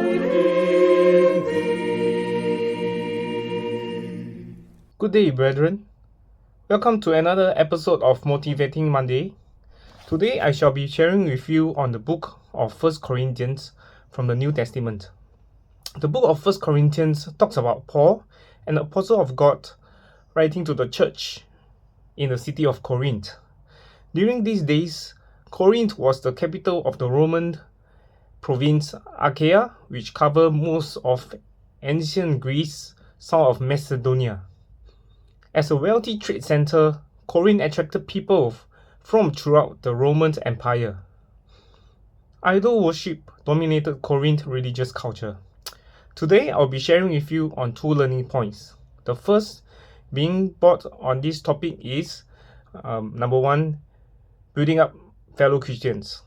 in thee. Good day, brethren. Welcome to another episode of Motivating Monday. Today I shall be sharing with you on the book of 1 Corinthians from the New Testament. The book of 1 Corinthians talks about Paul, an apostle of God, writing to the church in the city of Corinth. During these days, Corinth was the capital of the Roman province Achaia, which covered most of ancient Greece, south of Macedonia. As a wealthy trade center, Corinth attracted people from throughout the Roman Empire. Idol worship dominated Corinth religious culture. Today, I'll be sharing with you on two learning points. The first being brought on this topic is number one, building up fellow Christians.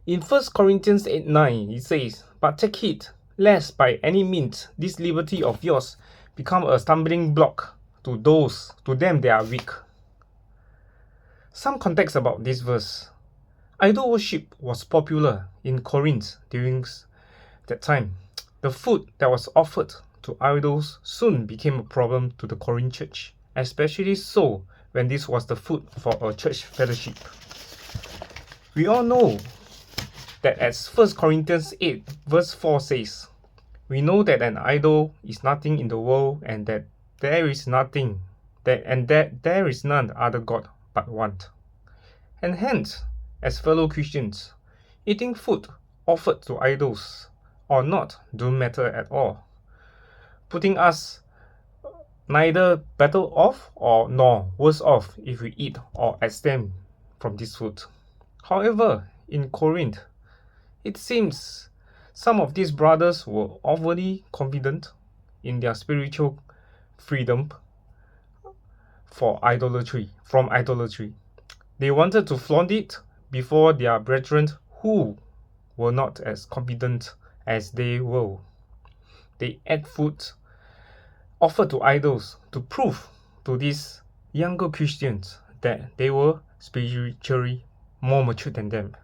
In 1 Corinthians 8:9, it says, "But take heed, lest by any means this liberty of yours become a stumbling block to them that are weak." Some context about this verse. Idol worship was popular in Corinth during that time. The food that was offered to idols soon became a problem to the Corinth church, especially so when this was the food for a church fellowship. We all know that as 1 Corinthians 8 verse 4 says, "We know that an idol is nothing in the world, and that there is none other God but one." And hence, as fellow Christians, eating food offered to idols or not don't matter at all, putting us neither better off or nor worse off if we eat or abstain from this food. However, in Corinth, it seems some of these brothers were overly confident in their spiritual freedom from idolatry. They wanted to flaunt it before their brethren who were not as confident as they were. They ate food offered to idols to prove to these younger Christians that they were spiritually more mature than them.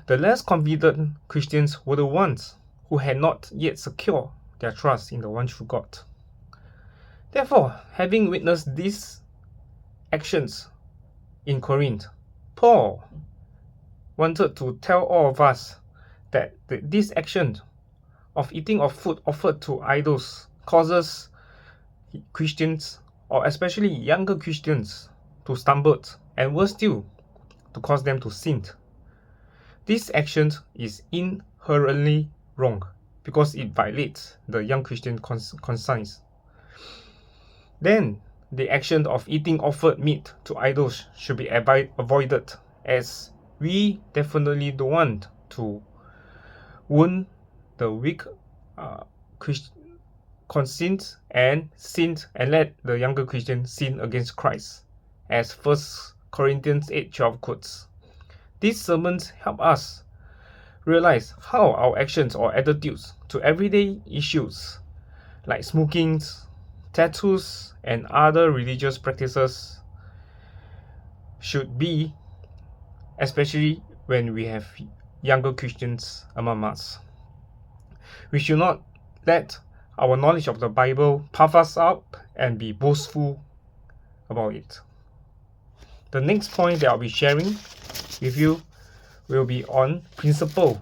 The less confident Christians were the ones who had not yet secured their trust in the one true God. Therefore, having witnessed these actions in Corinth, Paul wanted to tell all of us that this action of eating of food offered to idols causes Christians, or especially younger Christians, to stumble, and worse still, to cause them to sin. This action is inherently wrong because it violates the young Christian conscience. Then, the action of eating offered meat to idols should be avoided, as we definitely don't want to wound the weak conscience and sin and let the younger Christian sin against Christ, as 1 Corinthians 8:12 quotes. These sermons help us realize how our actions or attitudes to everyday issues like smoking, tattoos, and other religious practices should be, especially when we have younger Christians among us. We should not let our knowledge of the Bible puff us up and be boastful about it. The next point that I'll be sharing with you will be on principle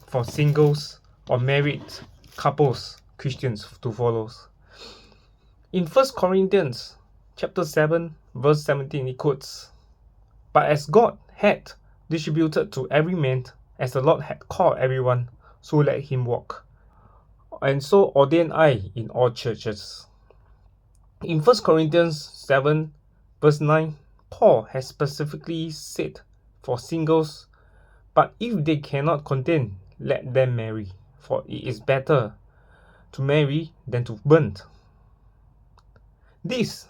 for singles or married couples, Christians, to follow. In 1 Corinthians chapter 7 verse 17 it quotes, "But as God had distributed to every man as the Lord had called everyone, so let him walk. And so ordain I in all churches." In 1 Corinthians 7 verse 9, Paul has specifically said for singles, "But if they cannot contain, let them marry, for it is better to marry than to burn." This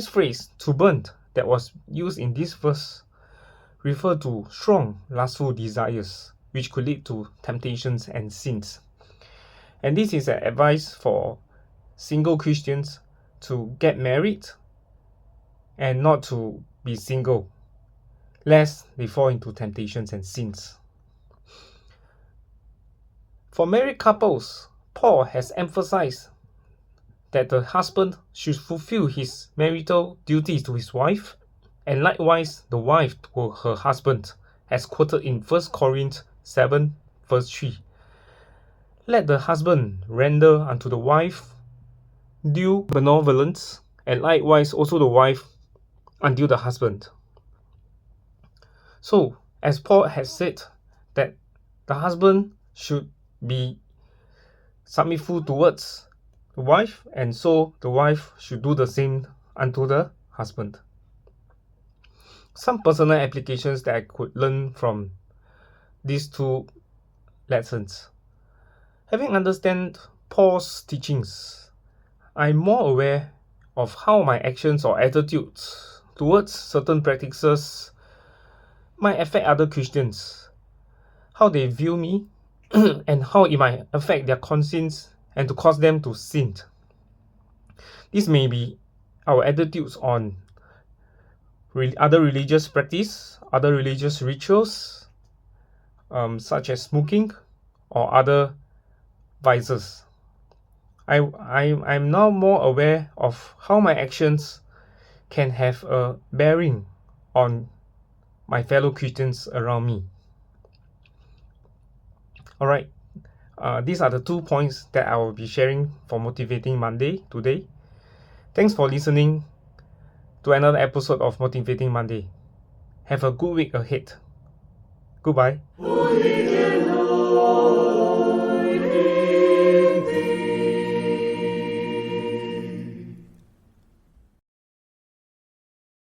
phrase, "to burn," that was used in this verse refer to strong, lustful desires, which could lead to temptations and sins. And this is an advice for single Christians to get married and not to be single, lest they fall into temptations and sins. For married couples, Paul has emphasized that the husband should fulfill his marital duties to his wife, and likewise the wife to her husband, as quoted in 1 Corinthians 7 verse 3. Let the husband render unto the wife due benevolence, and likewise also the wife unto the husband. So, as Paul has said, that the husband should be submissive towards the wife, and so the wife should do the same unto the husband. Some personal applications that I could learn from these two lessons. Having understand Paul's teachings, I'm more aware of how my actions or attitudes towards certain practices might affect other Christians, how they view me, and how it might affect their conscience and to cause them to sin. This may be our attitudes on other religious practice, other religious rituals, such as smoking or other vices. I'm now more aware of how my actions can have a bearing on my fellow Christians around me. Alright, these are the 2 points that I will be sharing for Motivating Monday today. Thanks for listening to another episode of Motivating Monday. Have a good week ahead. Goodbye.